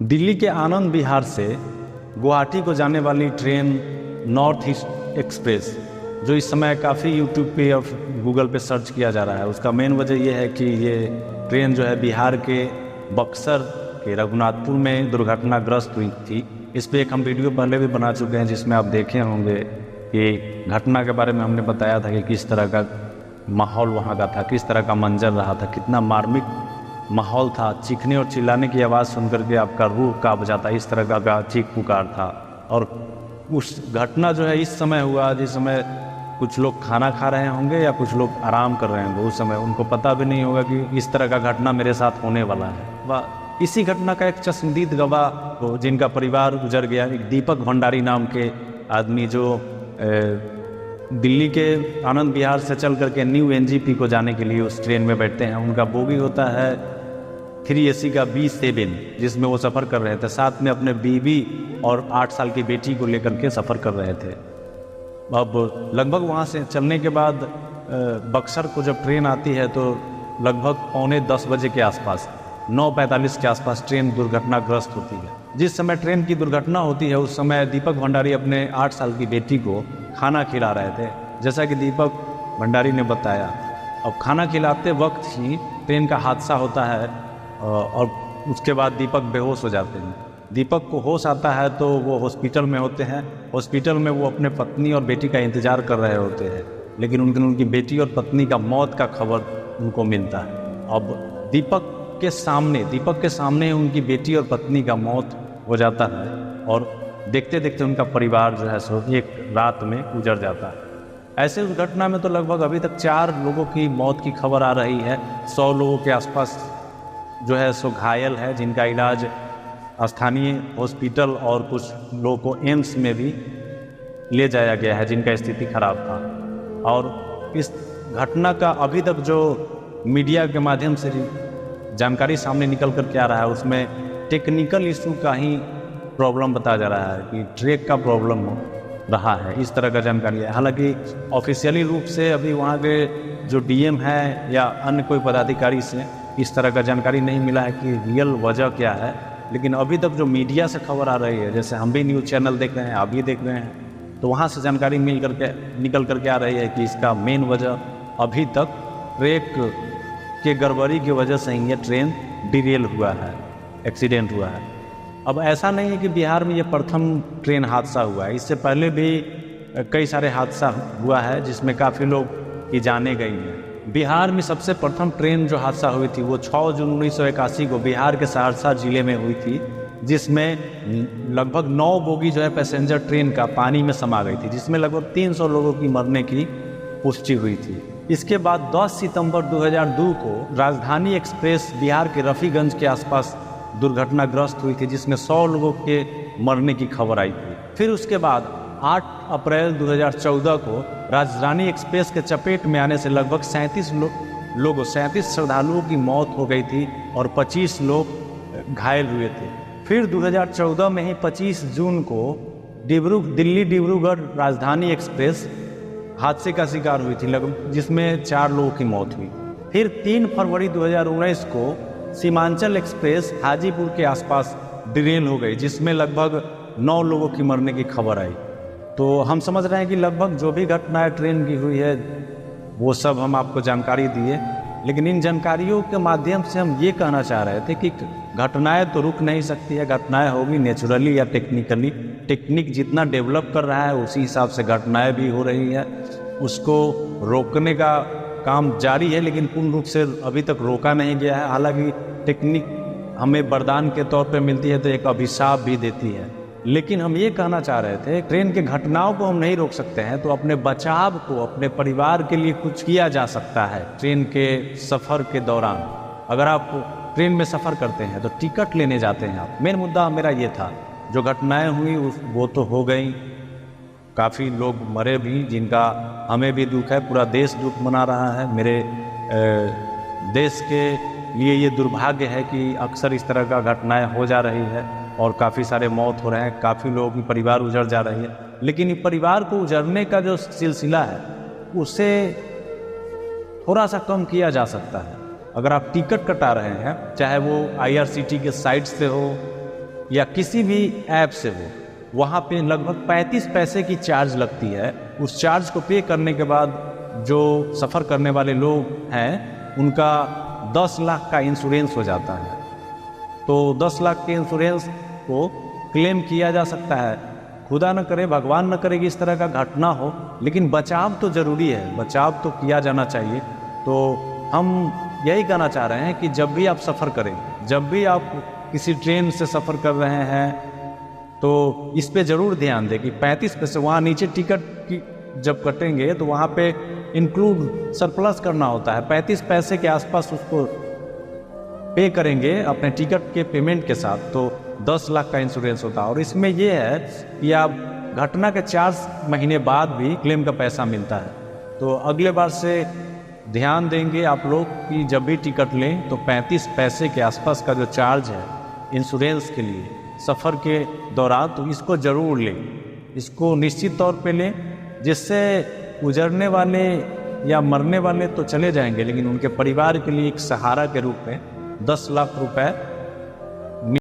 दिल्ली के आनंद विहार से गुवाहाटी को जाने वाली ट्रेन नॉर्थ ईस्ट एक्सप्रेस, जो इस समय काफ़ी यूट्यूब पे और गूगल पे सर्च किया जा रहा है, उसका मेन वजह यह है कि ये ट्रेन जो है बिहार के बक्सर के रघुनाथपुर में दुर्घटनाग्रस्त हुई थी। इस पर एक हम वीडियो पहले भी बना चुके हैं, जिसमें आप देखे होंगे कि घटना के बारे में हमने बताया था कि किस तरह का माहौल वहाँ का था, किस तरह का मंजर रहा था, कितना मार्मिक माहौल था। चीखने और चिल्लाने की आवाज़ सुनकर के आपका रूह कांप जाता, इस तरह का चीख पुकार था। और उस घटना जो है इस समय हुआ जिस समय कुछ लोग खाना खा रहे होंगे या कुछ लोग आराम कर रहे होंगे। उस समय उनको पता भी नहीं होगा कि इस तरह का घटना मेरे साथ होने वाला है। वह इसी घटना का एक चश्मदीद गवाह जिनका परिवार गुजर गया, एक दीपक भंडारी नाम के आदमी, जो दिल्ली के आनंद विहार से चल करके न्यू एनजेपी को जाने के लिए उस ट्रेन में बैठते हैं। उनका बोगी होता है 3AC का B7, जिसमें वो सफ़र कर रहे थे। साथ में अपने बीवी और 8 साल की बेटी को लेकर के सफ़र कर रहे थे। अब लगभग वहाँ से चलने के बाद बक्सर को जब ट्रेन आती है तो लगभग 9:45 बजे के आसपास, 9:45 के आसपास ट्रेन दुर्घटनाग्रस्त होती है। जिस समय ट्रेन की दुर्घटना होती है उस समय दीपक भंडारी अपने 8 साल की बेटी को खाना खिला रहे थे, जैसा कि दीपक भंडारी ने बताया। अब खाना खिलाते वक्त ही ट्रेन का हादसा होता है और उसके बाद दीपक बेहोश हो जाते हैं। दीपक को होश आता है तो वो हॉस्पिटल में होते हैं। हॉस्पिटल में वो अपने पत्नी और बेटी का इंतज़ार कर रहे होते हैं, लेकिन उनकी बेटी और पत्नी का मौत का खबर उनको मिलता है। अब दीपक के सामने उनकी बेटी और पत्नी का मौत हो जाता है और देखते देखते उनका परिवार जो है सो एक रात में गुजर जाता है। ऐसे उस घटना में तो लगभग अभी तक 4 लोगों की मौत की खबर आ रही है। 100 लोगों के आसपास जो है सो घायल है, जिनका इलाज स्थानीय हॉस्पिटल और कुछ लोगों को एम्स में भी ले जाया गया है, जिनका स्थिति खराब था। और इस घटना का अभी तक जो मीडिया के माध्यम से जानकारी सामने निकल कर के आ रहा है, उसमें टेक्निकल इशू का ही प्रॉब्लम बताया जा रहा है कि ट्रैक का प्रॉब्लम रहा है, इस तरह का जानकारी है। हालांकि ऑफिशियली रूप से अभी वहाँ के जो डीएम है या अन्य कोई पदाधिकारी से इस तरह का जानकारी नहीं मिला है कि रियल वजह क्या है। लेकिन अभी तक जो मीडिया से खबर आ रही है, जैसे हम भी न्यूज़ चैनल देख रहे हैं, आप भी देख रहे हैं, तो वहाँ से जानकारी निकल करके आ रही है कि इसका मेन वजह अभी तक ट्रैक के गड़बड़ी की वजह से ही ये ट्रेन डिरेल हुआ है, एक्सीडेंट हुआ है। अब ऐसा नहीं है कि बिहार में ये प्रथम ट्रेन हादसा हुआ है, इससे पहले भी कई सारे हादसा हुआ है जिसमें काफ़ी लोग की जाने गई हैं। बिहार में सबसे प्रथम ट्रेन जो हादसा हुई थी वो 6 जून 1981 को बिहार के सहरसा जिले में हुई थी, जिसमें लगभग 9 बोगी जो है पैसेंजर ट्रेन का पानी में समा गई थी, जिसमें लगभग 300 लोगों की मरने की पुष्टि हुई थी। इसके बाद 10 सितंबर 2002 को राजधानी एक्सप्रेस बिहार के रफीगंज के आसपास दुर्घटनाग्रस्त हुई थी, जिसमें 100 लोगों के मरने की खबर आई थी। फिर उसके बाद 8 अप्रैल 2014 को राजधानी एक्सप्रेस के चपेट में आने से लगभग 37 श्रद्धालुओं की मौत हो गई थी और 25 लोग घायल हुए थे। फिर 2014 में ही 25 जून को दिल्ली डिब्रूगढ़ राजधानी एक्सप्रेस हादसे का शिकार हुई थी, जिसमें 4 लोगों की मौत हुई। फिर 3 फरवरी 2019 को सीमांचल एक्सप्रेस हाजीपुर के आसपास डिरेल हो गई, जिसमें लगभग 9 लोगों की मरने की खबर आई। तो हम समझ रहे हैं कि लगभग जो भी घटनाएं ट्रेन की हुई है वो सब हम आपको जानकारी दिए, लेकिन इन जानकारियों के माध्यम से हम ये कहना चाह रहे थे कि घटनाएं तो रुक नहीं सकती है, घटनाएं होगी नेचुरली या टेक्निकली। टेक्निक जितना डेवलप कर रहा है उसी हिसाब से घटनाएं भी हो रही है। उसको रोकने का काम जारी है, लेकिन पूर्ण रूप से अभी तक रोका नहीं गया है। हालांकि टेक्निक हमें वरदान के तौर पे मिलती है तो एक अभिशाप भी देती है, लेकिन हम ये कहना चाह रहे थे ट्रेन के घटनाओं को हम नहीं रोक सकते हैं, तो अपने बचाव को, अपने परिवार के लिए कुछ किया जा सकता है। ट्रेन के सफ़र के दौरान अगर आप ट्रेन में सफ़र करते हैं तो टिकट लेने जाते हैं आप। मेन मुद्दा मेरा ये था, जो घटनाएं हुई वो तो हो गई, काफ़ी लोग मरे भी, जिनका हमें भी दुख है, पूरा देश दुख मना रहा है। मेरे देश के लिए ये दुर्भाग्य है कि अक्सर इस तरह का घटनाएं हो जा रही है और काफ़ी सारे मौत हो रहे हैं, काफ़ी लोगों की परिवार उजड़ जा रही है। लेकिन ये परिवार को उजड़ने का जो सिलसिला है उसे थोड़ा सा कम किया जा सकता है। अगर आप टिकट कटा रहे हैं, चाहे वो IRCT के साइट से हो या किसी भी ऐप से हो, वहाँ पे लगभग 35 पैसे की चार्ज लगती है। उस चार्ज को पे करने के बाद जो सफ़र करने वाले लोग हैं उनका 10 लाख का इंश्योरेंस हो जाता है। तो 10 लाख के इंश्योरेंस को क्लेम किया जा सकता है। खुदा न करे, भगवान न करे कि इस तरह का घटना हो, लेकिन बचाव तो ज़रूरी है, बचाव तो किया जाना चाहिए। तो हम यही कहना चाह रहे हैं कि जब भी आप सफ़र करें, जब भी आप किसी ट्रेन से सफ़र कर रहे हैं, तो इस पे ज़रूर ध्यान दें कि 35 पैसे वहाँ नीचे टिकट की जब कटेंगे तो वहाँ पे इंक्लूड सरप्लस करना होता है। 35 पैसे के आसपास उसको पे करेंगे अपने टिकट के पेमेंट के साथ, तो 10 लाख का इंश्योरेंस होता है। और इसमें यह है कि आप घटना के 4 महीने बाद भी क्लेम का पैसा मिलता है। तो अगले बार से ध्यान देंगे आप लोग कि जब भी टिकट लें तो 35 पैसे के आसपास का जो चार्ज है इंश्योरेंस के लिए सफ़र के दौरान, तो इसको ज़रूर लें, इसको निश्चित तौर पे लें, जिससे गुजरने वाले या मरने वाले तो चले जाएंगे, लेकिन उनके परिवार के लिए एक सहारा के रूप में 10 लाख रुपए